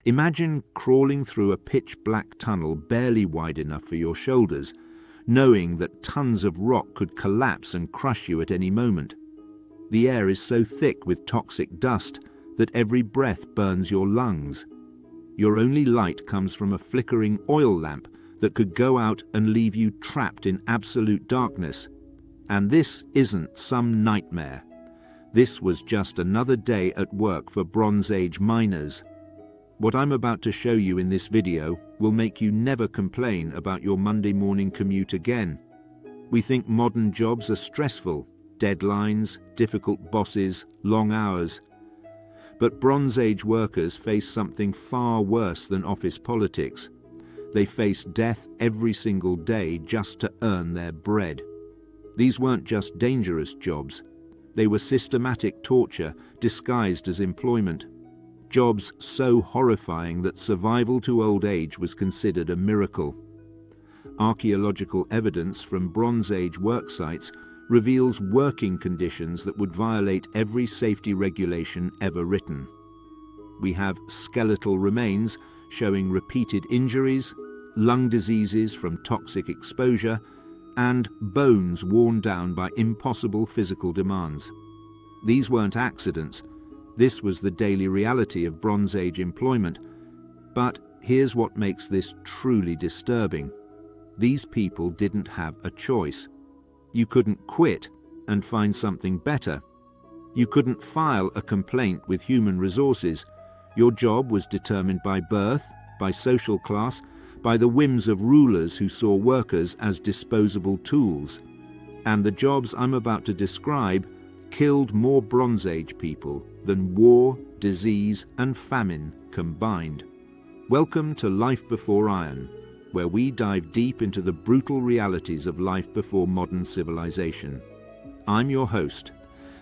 Imagine crawling through a pitch-black tunnel barely wide enough for your shoulders, knowing that tons of rock could collapse and crush you at any moment. The air is so thick with toxic dust that every breath burns your lungs. Your only light comes from a flickering oil lamp that could go out and leave you trapped in absolute darkness. And this isn't some nightmare. This was just another day at work for Bronze Age miners. What I'm about to show you in this video will make you never complain about your Monday morning commute again. We think modern jobs are stressful, deadlines, difficult bosses, long hours. But Bronze Age workers face something far worse than office politics. They face death every single day just to earn their bread. These weren't just dangerous jobs. They were systematic torture disguised as employment. Jobs so horrifying that survival to old age was considered a miracle. Archaeological evidence from Bronze Age work sites reveals working conditions that would violate every safety regulation ever written. We have skeletal remains showing repeated injuries, lung diseases from toxic exposure, and bones worn down by impossible physical demands. These weren't accidents. This was the daily reality of Bronze Age employment. But here's what makes this truly disturbing. These people didn't have a choice. You couldn't quit and find something better. You couldn't file a complaint with human resources. Your job was determined by birth, by social class, by the whims of rulers who saw workers as disposable tools. And the jobs I'm about to describe killed more Bronze Age people than war, disease, and famine combined. Welcome to Life Before Iron, where we dive deep into the brutal realities of life before modern civilization. I'm your host,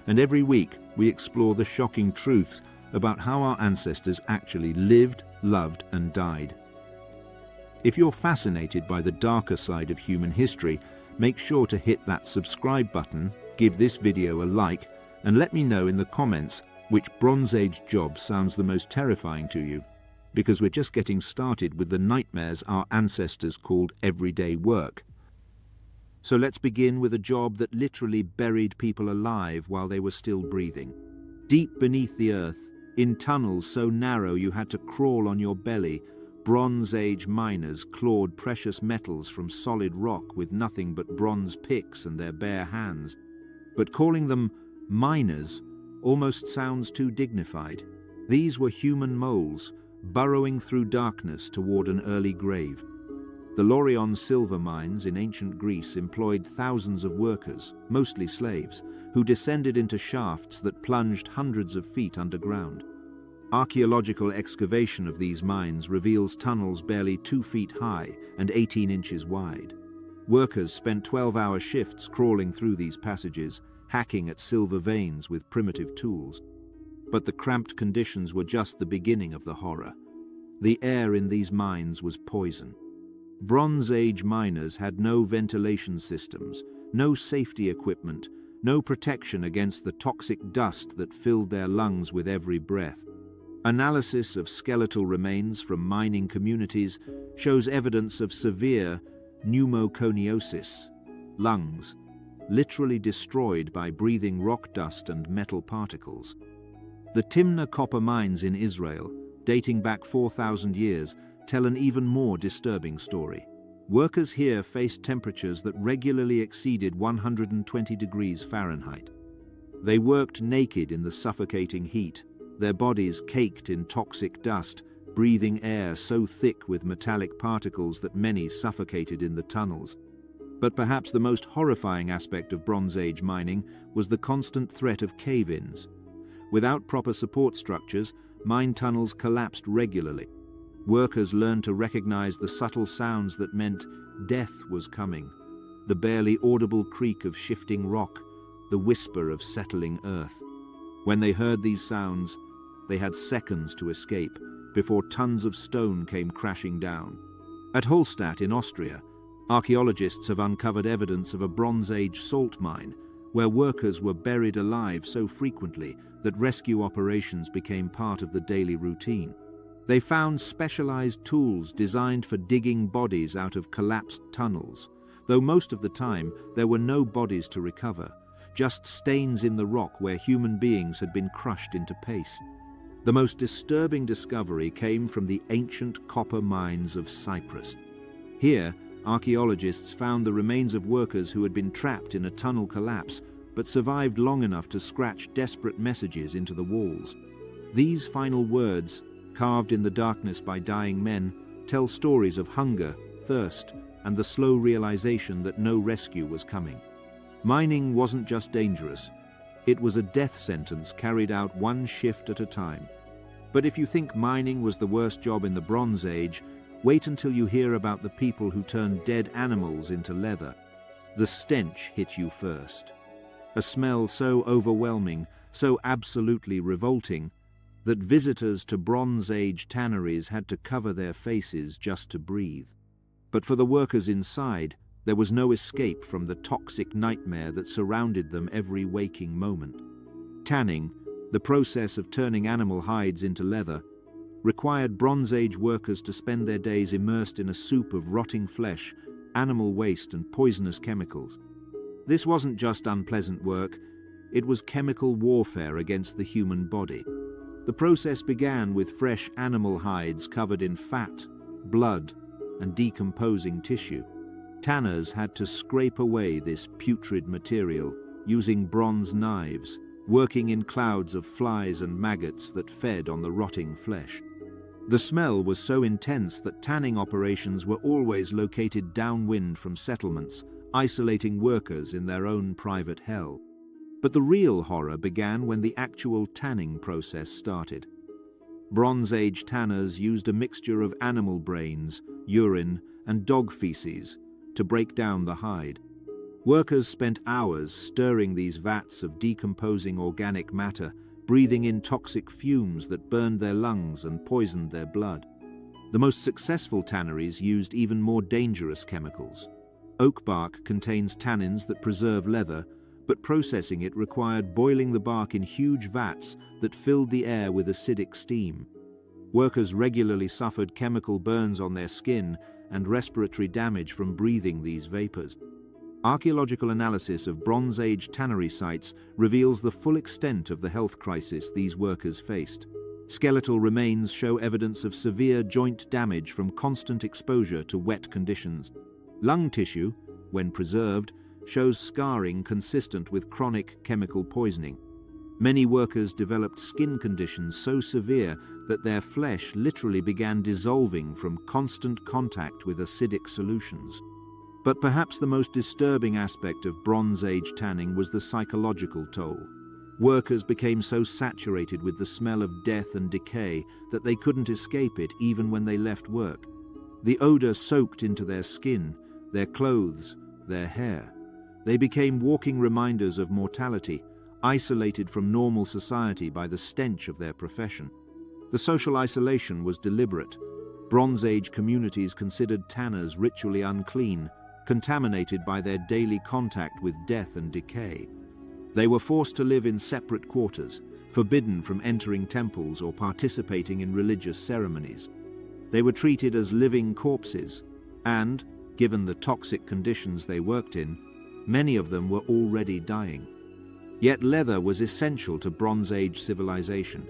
and every week we explore the shocking truths about how our ancestors actually lived, loved, and died. If you're fascinated by the darker side of human history, make sure to hit that subscribe button, give this video a like, and let me know in the comments which Bronze Age job sounds the most terrifying to you, because we're just getting started with the nightmares our ancestors called everyday work. So let's begin with a job that literally buried people alive while they were still breathing. Deep beneath the earth, in tunnels so narrow you had to crawl on your belly, Bronze Age miners clawed precious metals from solid rock with nothing but bronze picks and their bare hands. But calling them miners almost sounds too dignified. These were human moles, burrowing through darkness toward an early grave. The Laurion silver mines in ancient Greece employed thousands of workers, mostly slaves, who descended into shafts that plunged hundreds of feet underground. Archaeological excavation of these mines reveals tunnels barely 2 feet high and 18 inches wide. Workers spent 12-hour shifts crawling through these passages, hacking at silver veins with primitive tools. But the cramped conditions were just the beginning of the horror. The air in these mines was poison. Bronze Age miners had no ventilation systems, no safety equipment, no protection against the toxic dust that filled their lungs with every breath. Analysis of skeletal remains from mining communities shows evidence of severe pneumoconiosis, lungs, literally destroyed by breathing rock dust and metal particles. The Timna copper mines in Israel, dating back 4,000 years, tell an even more disturbing story. Workers here faced temperatures that regularly exceeded 120 degrees Fahrenheit. They worked naked in the suffocating heat, their bodies caked in toxic dust, breathing air so thick with metallic particles that many suffocated in the tunnels. But perhaps the most horrifying aspect of Bronze Age mining was the constant threat of cave-ins. Without proper support structures, mine tunnels collapsed regularly. Workers learned to recognize the subtle sounds that meant death was coming, the barely audible creak of shifting rock, the whisper of settling earth. When they heard these sounds, they had seconds to escape before tons of stone came crashing down. At Holstadt in Austria, archaeologists have uncovered evidence of a Bronze Age salt mine where workers were buried alive so frequently that rescue operations became part of the daily routine. They found specialized tools designed for digging bodies out of collapsed tunnels, though most of the time there were no bodies to recover, just stains in the rock where human beings had been crushed into paste. The most disturbing discovery came from the ancient copper mines of Cyprus. Here, archaeologists found the remains of workers who had been trapped in a tunnel collapse but survived long enough to scratch desperate messages into the walls. These final words, carved in the darkness by dying men, tell stories of hunger, thirst, and the slow realization that no rescue was coming. Mining wasn't just dangerous, it was a death sentence carried out one shift at a time. But if you think mining was the worst job in the Bronze Age, wait until you hear about the people who turned dead animals into leather. The stench hit you first. A smell so overwhelming, so absolutely revolting, that visitors to Bronze Age tanneries had to cover their faces just to breathe. But for the workers inside, there was no escape from the toxic nightmare that surrounded them every waking moment. Tanning, the process of turning animal hides into leather, required Bronze Age workers to spend their days immersed in a soup of rotting flesh, animal waste, and poisonous chemicals. This wasn't just unpleasant work, it was chemical warfare against the human body. The process began with fresh animal hides covered in fat, blood, and decomposing tissue. Tanners had to scrape away this putrid material using bronze knives, working in clouds of flies and maggots that fed on the rotting flesh. The smell was so intense that tanning operations were always located downwind from settlements, isolating workers in their own private hell. But the real horror began when the actual tanning process started. Bronze Age tanners used a mixture of animal brains, urine, and dog feces to break down the hide. Workers spent hours stirring these vats of decomposing organic matter, breathing in toxic fumes that burned their lungs and poisoned their blood. The most successful tanneries used even more dangerous chemicals. Oak bark contains tannins that preserve leather, but processing it required boiling the bark in huge vats that filled the air with acidic steam. Workers regularly suffered chemical burns on their skin and respiratory damage from breathing these vapors. Archaeological analysis of Bronze Age tannery sites reveals the full extent of the health crisis these workers faced. Skeletal remains show evidence of severe joint damage from constant exposure to wet conditions. Lung tissue, when preserved, shows scarring consistent with chronic chemical poisoning. Many workers developed skin conditions so severe that their flesh literally began dissolving from constant contact with acidic solutions. But perhaps the most disturbing aspect of Bronze Age tanning was the psychological toll. Workers became so saturated with the smell of death and decay that they couldn't escape it even when they left work. The odor soaked into their skin, their clothes, their hair. They became walking reminders of mortality, isolated from normal society by the stench of their profession. The social isolation was deliberate. Bronze Age communities considered tanners ritually unclean, contaminated by their daily contact with death and decay. They were forced to live in separate quarters, forbidden from entering temples or participating in religious ceremonies. They were treated as living corpses, and, given the toxic conditions they worked in, many of them were already dying. Yet leather was essential to Bronze Age civilization.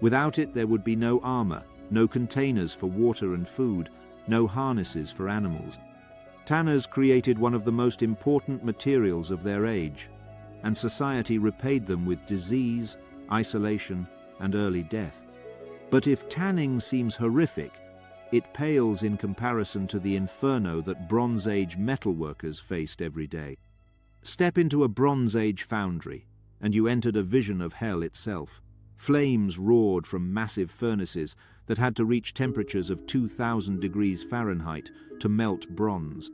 Without it, there would be no armor, no containers for water and food, no harnesses for animals. Tanners created one of the most important materials of their age, and society repaid them with disease, isolation, and early death. But if tanning seems horrific, it pales in comparison to the inferno that Bronze Age metalworkers faced every day. Step into a Bronze Age foundry, and you entered a vision of hell itself. Flames roared from massive furnaces that had to reach temperatures of 2,000 degrees Fahrenheit to melt bronze.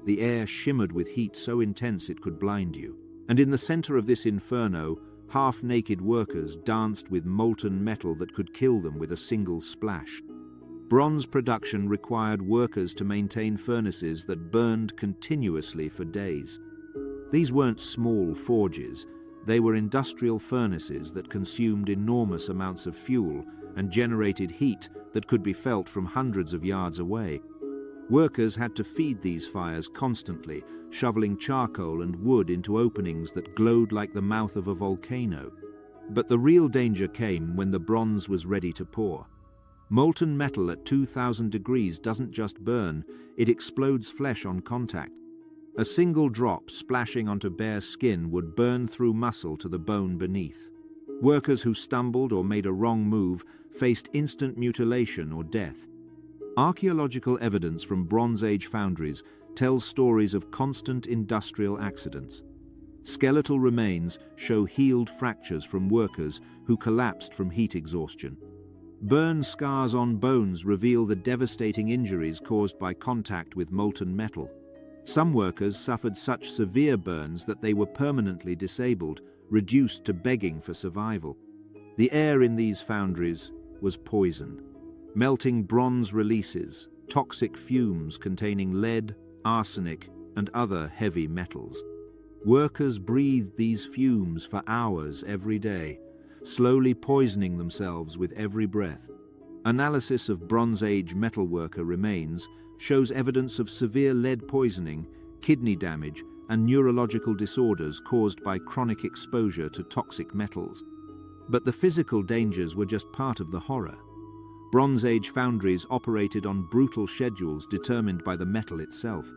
The air shimmered with heat so intense it could blind you. And in the center of this inferno, half-naked workers danced with molten metal that could kill them with a single splash. Bronze production required workers to maintain furnaces that burned continuously for days. These weren't small forges. They were industrial furnaces that consumed enormous amounts of fuel and generated heat that could be felt from hundreds of yards away. Workers had to feed these fires constantly, shoveling charcoal and wood into openings that glowed like the mouth of a volcano. But the real danger came when the bronze was ready to pour. Molten metal at 2000 degrees doesn't just burn, it explodes flesh on contact. A single drop splashing onto bare skin would burn through muscle to the bone beneath. Workers who stumbled or made a wrong move faced instant mutilation or death. Archaeological evidence from Bronze Age foundries tells stories of constant industrial accidents. Skeletal remains show healed fractures from workers who collapsed from heat exhaustion. Burn scars on bones reveal the devastating injuries caused by contact with molten metal. Some workers suffered such severe burns that they were permanently disabled, reduced to begging for survival. The air in these foundries was poisoned. Melting bronze releases, toxic fumes containing lead, arsenic, and other heavy metals. Workers breathed these fumes for hours every day, slowly poisoning themselves with every breath. Analysis of Bronze Age metalworker remains shows evidence of severe lead poisoning, kidney damage, and neurological disorders caused by chronic exposure to toxic metals. But the physical dangers were just part of the horror. Bronze Age foundries operated on brutal schedules determined by the metal itself.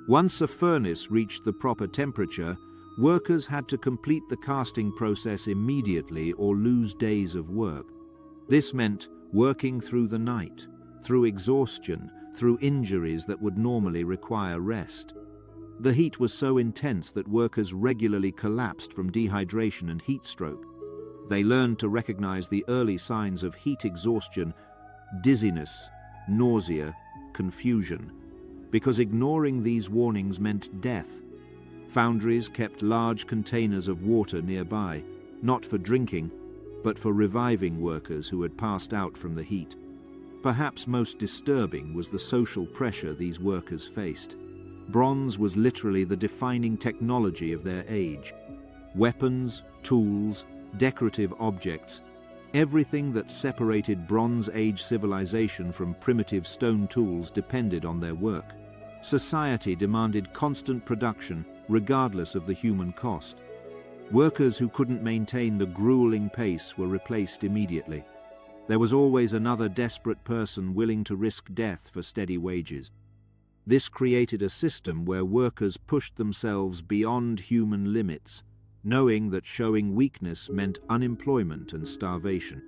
Once a furnace reached the proper temperature, workers had to complete the casting process immediately or lose days of work. This meant working through the night, through exhaustion, through injuries that would normally require rest. The heat was so intense that workers regularly collapsed from dehydration and heat stroke. They learned to recognize the early signs of heat exhaustion, dizziness, nausea, confusion, because ignoring these warnings meant death. Foundries kept large containers of water nearby, not for drinking, but for reviving workers who had passed out from the heat. Perhaps most disturbing was the social pressure these workers faced. Bronze was literally the defining technology of their age. Weapons, tools, decorative objects, everything that separated Bronze Age civilization from primitive stone tools depended on their work. Society demanded constant production, regardless of the human cost. Workers who couldn't maintain the grueling pace were replaced immediately. There was always another desperate person willing to risk death for steady wages. This created a system where workers pushed themselves beyond human limits, knowing that showing weakness meant unemployment and starvation.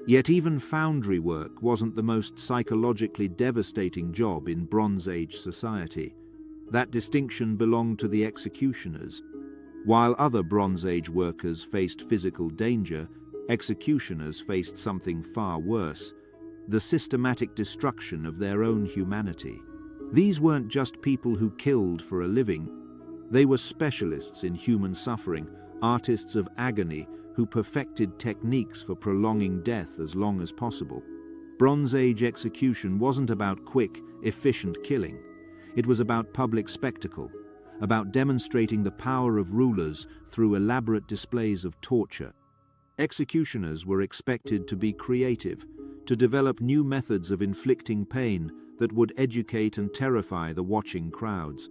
Yet even foundry work wasn't the most psychologically devastating job in Bronze Age society. That distinction belonged to the executioners. While other Bronze Age workers faced physical danger, executioners faced something far worse: the systematic destruction of their own humanity. These weren't just people who killed for a living. They were specialists in human suffering, artists of agony who perfected techniques for prolonging death as long as possible. Bronze Age execution wasn't about quick, efficient killing. It was about public spectacle, about demonstrating the power of rulers through elaborate displays of torture. Executioners were expected to be creative, to develop new methods of inflicting pain that would educate and terrify the watching crowds.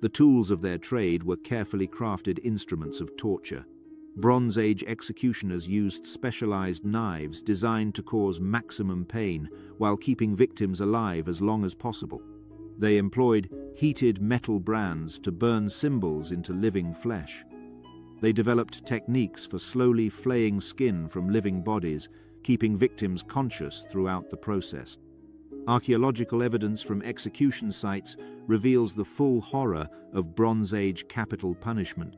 The tools of their trade were carefully crafted instruments of torture. Bronze Age executioners used specialized knives designed to cause maximum pain while keeping victims alive as long as possible. They employed heated metal brands to burn symbols into living flesh. They developed techniques for slowly flaying skin from living bodies, keeping victims conscious throughout the process. Archaeological evidence from execution sites reveals the full horror of Bronze Age capital punishment.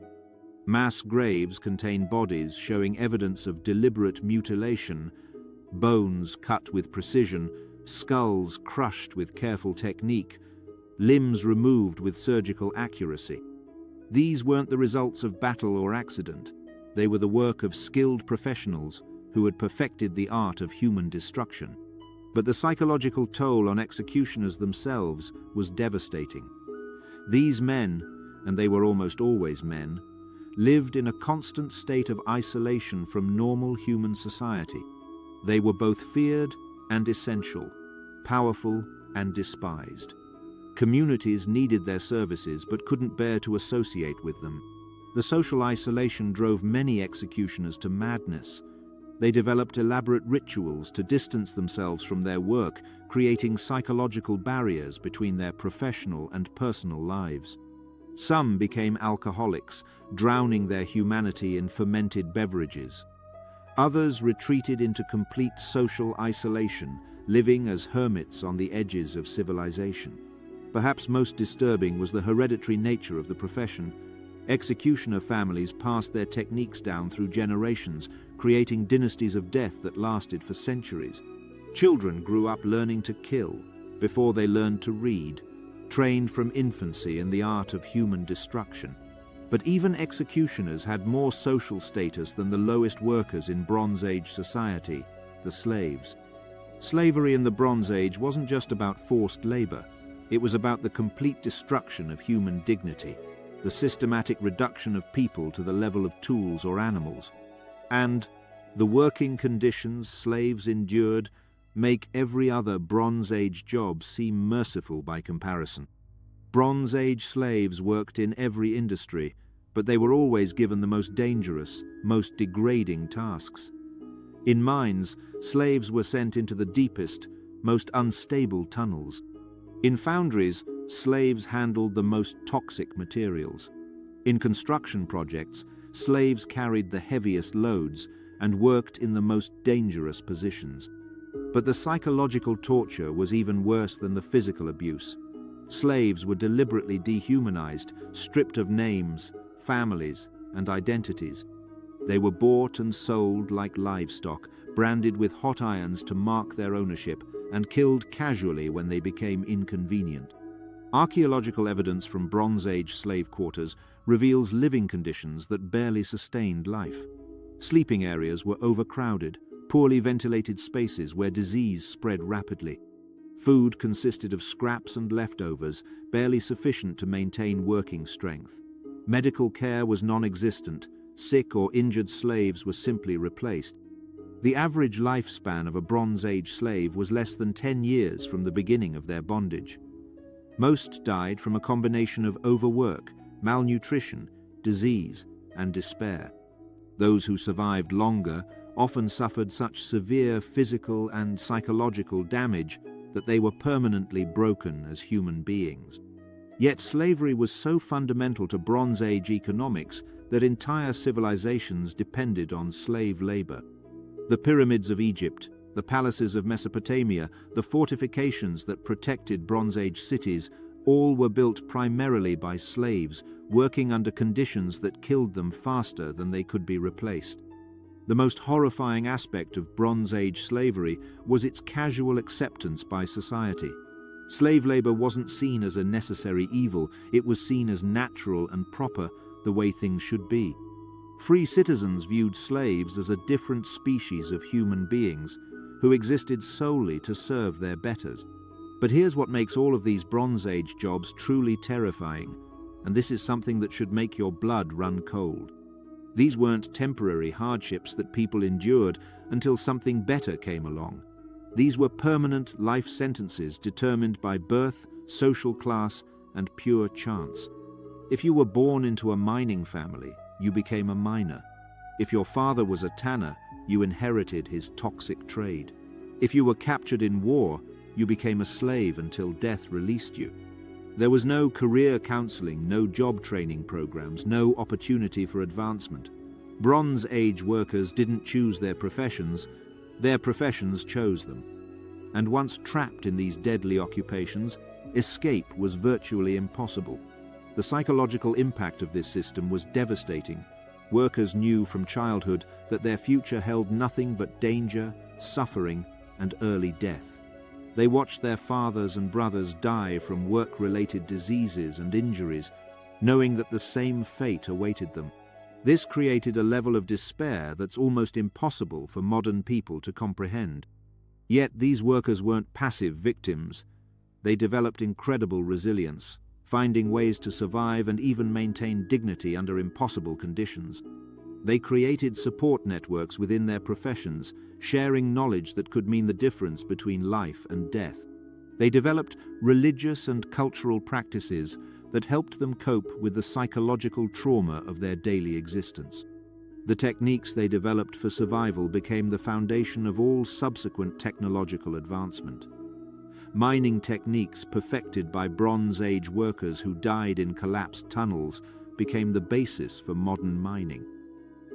Mass graves contain bodies showing evidence of deliberate mutilation, bones cut with precision, skulls crushed with careful technique, limbs removed with surgical accuracy. These weren't the results of battle or accident. They were the work of skilled professionals who had perfected the art of human destruction. But the psychological toll on executioners themselves was devastating. These men, and they were almost always men, lived in a constant state of isolation from normal human society. They were both feared and essential, powerful and despised. Communities needed their services but couldn't bear to associate with them. The social isolation drove many executioners to madness. They developed elaborate rituals to distance themselves from their work, creating psychological barriers between their professional and personal lives. Some became alcoholics, drowning their humanity in fermented beverages. Others retreated into complete social isolation, living as hermits on the edges of civilization. Perhaps most disturbing was the hereditary nature of the profession. Executioner families passed their techniques down through generations, creating dynasties of death that lasted for centuries. Children grew up learning to kill before they learned to read, trained from infancy in the art of human destruction. But even executioners had more social status than the lowest workers in Bronze Age society, the slaves. Slavery in the Bronze Age wasn't just about forced labor. It was about the complete destruction of human dignity, the systematic reduction of people to the level of tools or animals. And the working conditions slaves endured make every other Bronze Age job seem merciful by comparison. Bronze Age slaves worked in every industry, but they were always given the most dangerous, most degrading tasks. In mines, slaves were sent into the deepest, most unstable tunnels. In foundries, slaves handled the most toxic materials. In construction projects, slaves carried the heaviest loads and worked in the most dangerous positions. But the psychological torture was even worse than the physical abuse. Slaves were deliberately dehumanized, stripped of names, families, and identities. They were bought and sold like livestock, branded with hot irons to mark their ownership, and killed casually when they became inconvenient. Archaeological evidence from Bronze Age slave quarters reveals living conditions that barely sustained life. Sleeping areas were overcrowded, poorly ventilated spaces where disease spread rapidly. Food consisted of scraps and leftovers, barely sufficient to maintain working strength. Medical care was non-existent. Sick or injured slaves were simply replaced. The average lifespan of a Bronze Age slave was less than 10 years from the beginning of their bondage. Most died from a combination of overwork, malnutrition, disease, and despair. Those who survived longer often suffered such severe physical and psychological damage that they were permanently broken as human beings. Yet slavery was so fundamental to Bronze Age economics that entire civilizations depended on slave labor. The pyramids of Egypt, the palaces of Mesopotamia, the fortifications that protected Bronze Age cities, all were built primarily by slaves, working under conditions that killed them faster than they could be replaced. The most horrifying aspect of Bronze Age slavery was its casual acceptance by society. Slave labor wasn't seen as a necessary evil, it was seen as natural and proper, the way things should be. Free citizens viewed slaves as a different species of human beings who existed solely to serve their betters. But here's what makes all of these Bronze Age jobs truly terrifying, and this is something that should make your blood run cold. These weren't temporary hardships that people endured until something better came along. These were permanent life sentences determined by birth, social class, and pure chance. If you were born into a mining family, you became a miner. If your father was a tanner, you inherited his toxic trade. If you were captured in war, you became a slave until death released you. There was no career counseling, no job training programs, no opportunity for advancement. Bronze Age workers didn't choose their professions chose them. And once trapped in these deadly occupations, escape was virtually impossible. The psychological impact of this system was devastating. Workers knew from childhood that their future held nothing but danger, suffering, and early death. They watched their fathers and brothers die from work-related diseases and injuries, knowing that the same fate awaited them. This created a level of despair that's almost impossible for modern people to comprehend. Yet these workers weren't passive victims. They developed incredible resilience, finding ways to survive and even maintain dignity under impossible conditions. They created support networks within their professions, sharing knowledge that could mean the difference between life and death. They developed religious and cultural practices that helped them cope with the psychological trauma of their daily existence. The techniques they developed for survival became the foundation of all subsequent technological advancement. Mining techniques perfected by Bronze Age workers who died in collapsed tunnels became the basis for modern mining.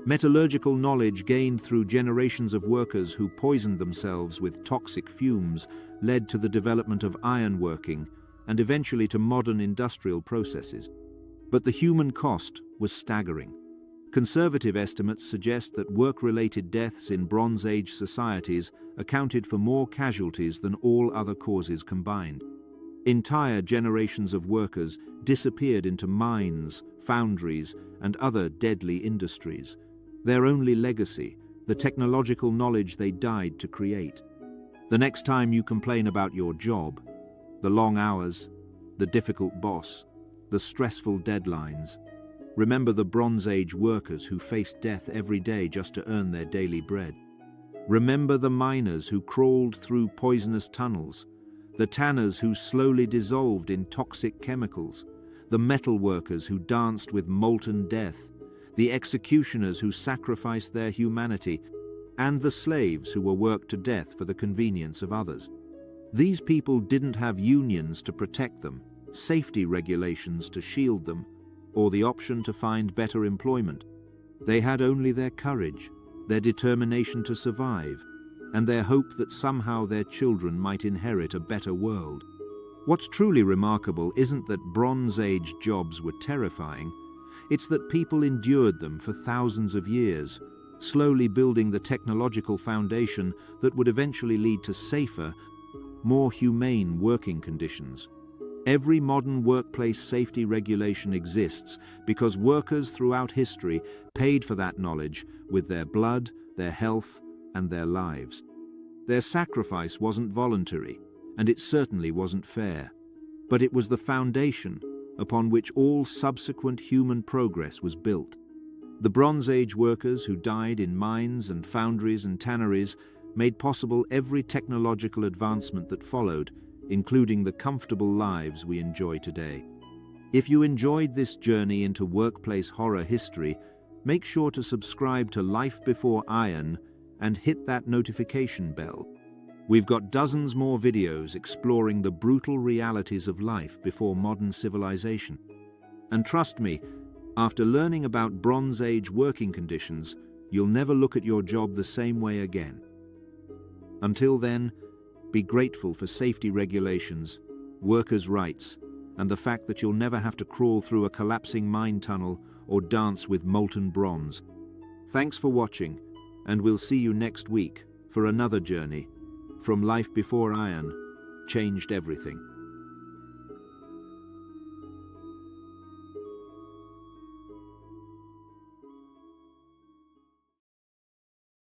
Metallurgical knowledge gained through generations of workers who poisoned themselves with toxic fumes led to the development of ironworking and eventually to modern industrial processes. But the human cost was staggering. Conservative estimates suggest that work-related deaths in Bronze Age societies accounted for more casualties than all other causes combined. Entire generations of workers disappeared into mines, foundries, and other deadly industries. Their only legacy, the technological knowledge they died to create. The next time you complain about your job, the long hours, the difficult boss, the stressful deadlines, remember the Bronze Age workers who faced death every day just to earn their daily bread. Remember the miners who crawled through poisonous tunnels, the tanners who slowly dissolved in toxic chemicals, the metal workers who danced with molten death, the executioners who sacrificed their humanity, and the slaves who were worked to death for the convenience of others. These people didn't have unions to protect them, safety regulations to shield them, or the option to find better employment. They had only their courage, their determination to survive, and their hope that somehow their children might inherit a better world. What's truly remarkable isn't that Bronze Age jobs were terrifying, it's that people endured them for thousands of years, slowly building the technological foundation that would eventually lead to safer, more humane working conditions. Every modern workplace safety regulation exists because workers throughout history paid for that knowledge with their blood, their health, and their lives. Their sacrifice wasn't voluntary, and it certainly wasn't fair, but it was the foundation upon which all subsequent human progress was built. The Bronze Age workers who died in mines and foundries and tanneries made possible every technological advancement that followed, including the comfortable lives we enjoy today. If you enjoyed this journey into workplace horror history, make sure to subscribe to Life Before Iron and hit that notification bell. We've got dozens more videos exploring the brutal realities of life before modern civilization. And trust me, after learning about Bronze Age working conditions, you'll never look at your job the same way again. Until then, be grateful for safety regulations, workers' rights, and the fact that you'll never have to crawl through a collapsing mine tunnel or dance with molten bronze. Thanks for watching, and we'll see you next week for another journey from Life Before Iron Changed Everything.